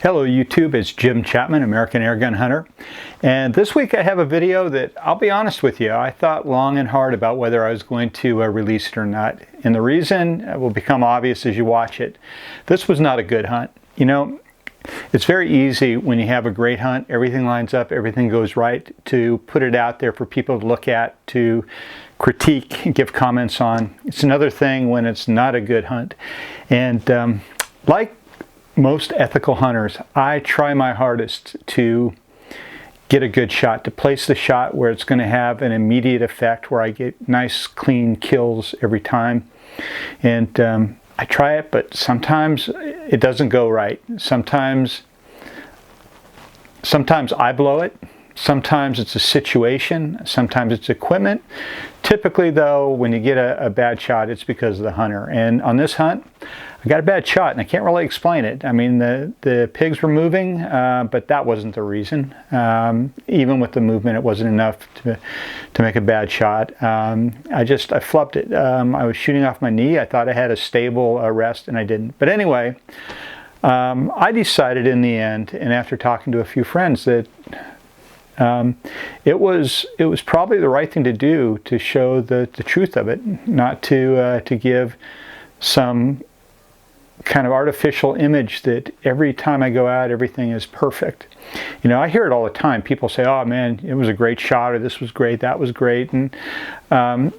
Hello YouTube, it's Jim Chapman, American Airgun Hunter, and this week I have a video that, I'll be honest with you, I thought long and hard about whether I was going to release it or not, and the reason will become obvious as you watch it. This was not a good hunt. You know, it's very easy when you have a great hunt, everything lines up, everything goes right, to put it out there for people to look at, to critique, give comments on. It's another thing when it's not a good hunt. And like most ethical hunters, I try my hardest to get a good shot, to place the shot where it's going to have an immediate effect, where I get nice clean kills every time. And I try it, but sometimes it doesn't go right. Sometimes I blow it. Sometimes it's a situation. Sometimes it's equipment. Typically though, when you get a bad shot, it's because of the hunter. And on this hunt, I got a bad shot, and I can't really explain it. I mean, the pigs were moving, but that wasn't the reason. Even with the movement, it wasn't enough to make a bad shot. I flubbed it. I was shooting off my knee. I thought I had a stable rest, and I didn't. But anyway, I decided in the end, and after talking to a few friends, that it was probably the right thing to do, to show the truth of it, not to give some kind of artificial image that every time I go out everything is perfect. You know, I hear it all the time. People say, oh man, it was a great shot, or this was great, that was great, and I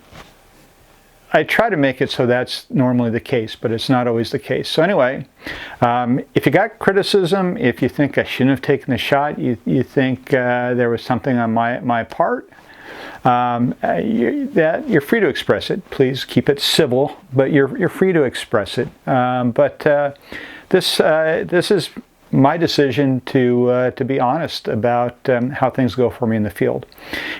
try to make it so that's normally the case, but it's not always the case. So anyway, if you got criticism, if you think I shouldn't have taken the shot, you think there was something on my part, you're free to express it. Please keep it civil, but you're free to express it. This is my decision to be honest about how things go for me in the field.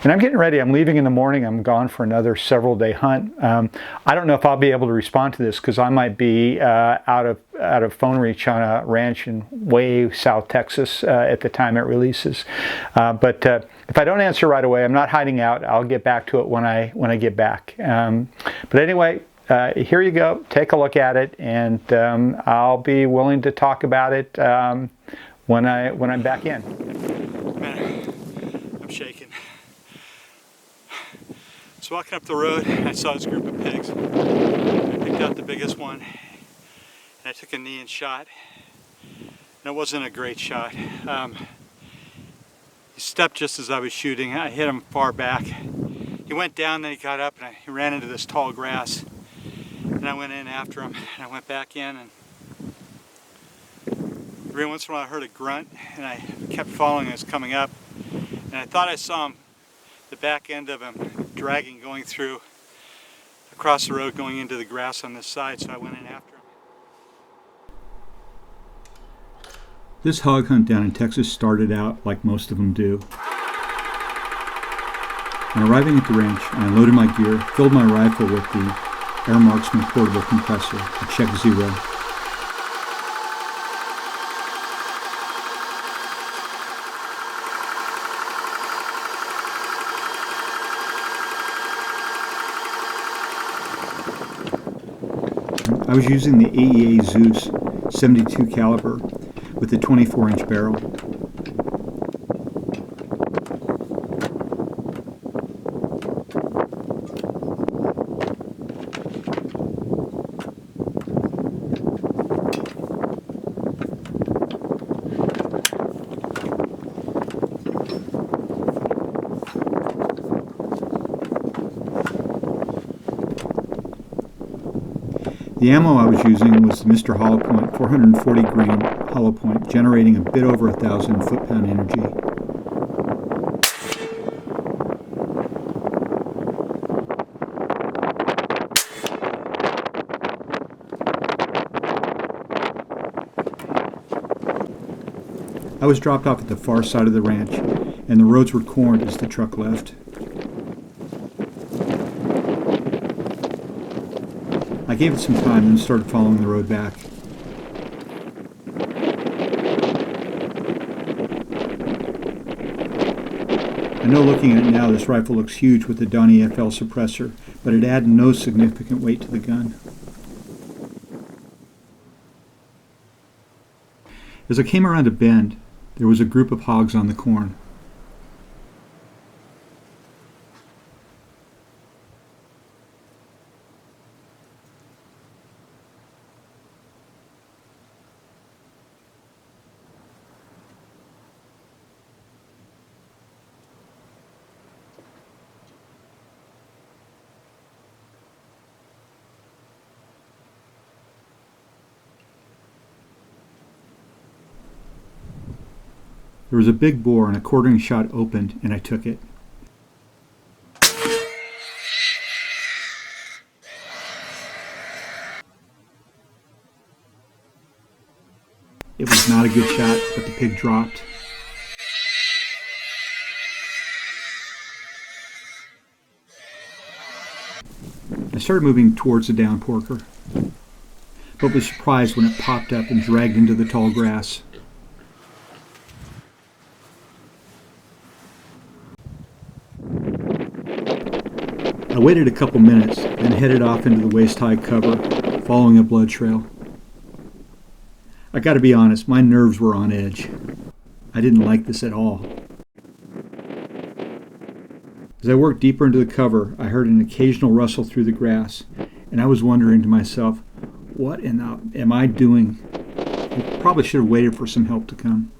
And I'm getting ready. I'm leaving in the morning. I'm gone for another several-day hunt. I don't know if I'll be able to respond to this, because I might be out of phone reach on a ranch in way South Texas at the time it releases. But if I don't answer right away, I'm not hiding out. I'll get back to it when I get back. But anyway, here you go. Take a look at it, and I'll be willing to talk about it when I'm back in. Man, I'm shaking. I was walking up the road, and I saw this group of pigs. I picked out the biggest one, and I took a knee and shot. And it wasn't a great shot. He stepped just as I was shooting. I hit him far back. He went down, then he got up, and he ran into this tall grass. And I went in after him, and I went back in, and every once in a while I heard a grunt, and I kept following as coming up, and I thought I saw him, the back end of him, dragging, going through, across the road, going into the grass on this side, so I went in after him. This hog hunt down in Texas started out like most of them do. On arriving at the ranch, I loaded my gear, filled my rifle with the Air Marksman portable compressor, a Check Zero. I was using the AEA Zeus 72 caliber with a 24-inch barrel. The ammo I was using was the Mr. Hollowpoint 440 grain Hollowpoint, generating a bit over 1,000 foot-pound energy. I was dropped off at the far side of the ranch, and the roads were corned as the truck left. I gave it some time and started following the road back. I know looking at it now, this rifle looks huge with the Donnie FL suppressor, but it added no significant weight to the gun. As I came around a bend, there was a group of hogs on the corn. There was a big boar and a quartering shot opened, and I took it. It was not a good shot, but the pig dropped. I started moving towards the down porker, but was surprised when it popped up and dragged into the tall grass. I waited a couple minutes, then headed off into the waist-high cover, following a blood trail. I gotta be honest, my nerves were on edge. I didn't like this at all. As I worked deeper into the cover, I heard an occasional rustle through the grass, and I was wondering to myself, what am I doing? I probably should have waited for some help to come.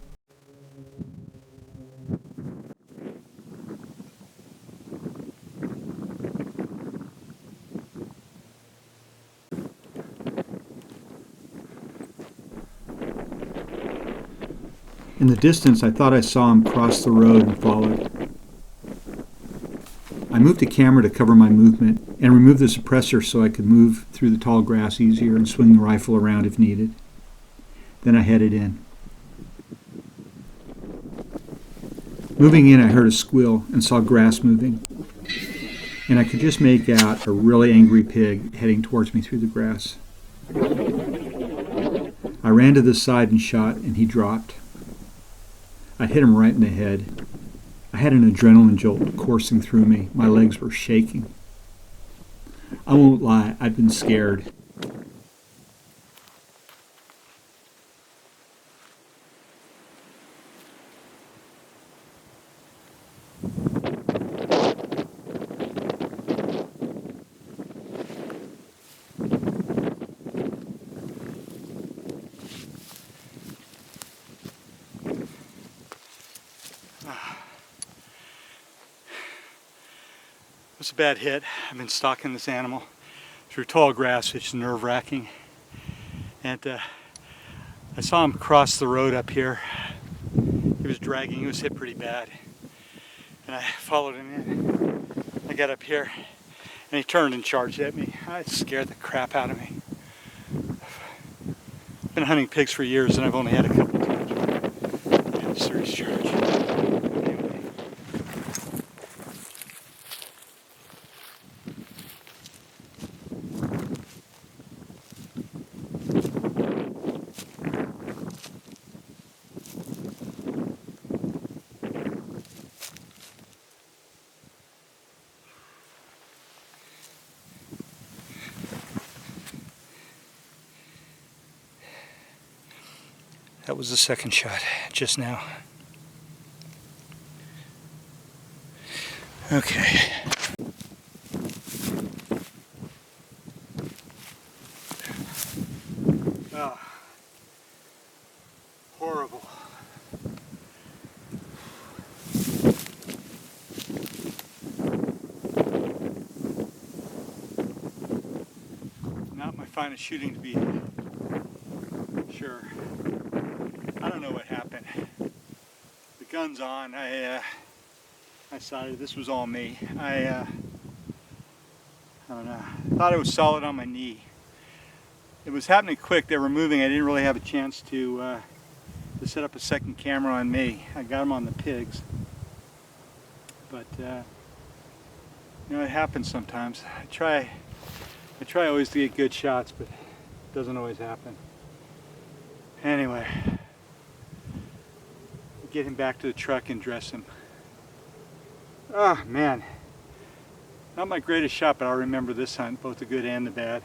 In the distance, I thought I saw him cross the road and followed. I moved the camera to cover my movement and removed the suppressor so I could move through the tall grass easier and swing the rifle around if needed. Then I headed in. Moving in, I heard a squeal and saw grass moving, and I could just make out a really angry pig heading towards me through the grass. I ran to the side and shot, and he dropped. I hit him right in the head. I had an adrenaline jolt coursing through me. My legs were shaking. I won't lie, I'd been scared. It was a bad hit. I've been stalking this animal through tall grass, which is nerve-wracking. And I saw him cross the road up here. He was dragging, he was hit pretty bad. And I followed him in. I got up here and he turned and charged at me. It scared the crap out of me. I've been hunting pigs for years and I've only had a couple times where I had a serious charge. That was the second shot just now. Okay. Oh, horrible. Not my finest shooting, to be sure. I don't know what happened. The gun's on. I decided this was all me. I don't know. I thought it was solid on my knee. It was happening quick. They were moving. I didn't really have a chance to set up a second camera on me. I got them on the pigs. But you know, it happens sometimes. I try always to get good shots, but it doesn't always happen. Anyway, get him back to the truck and dress him. Oh man, not my greatest shot, but I'll remember this hunt, both the good and the bad.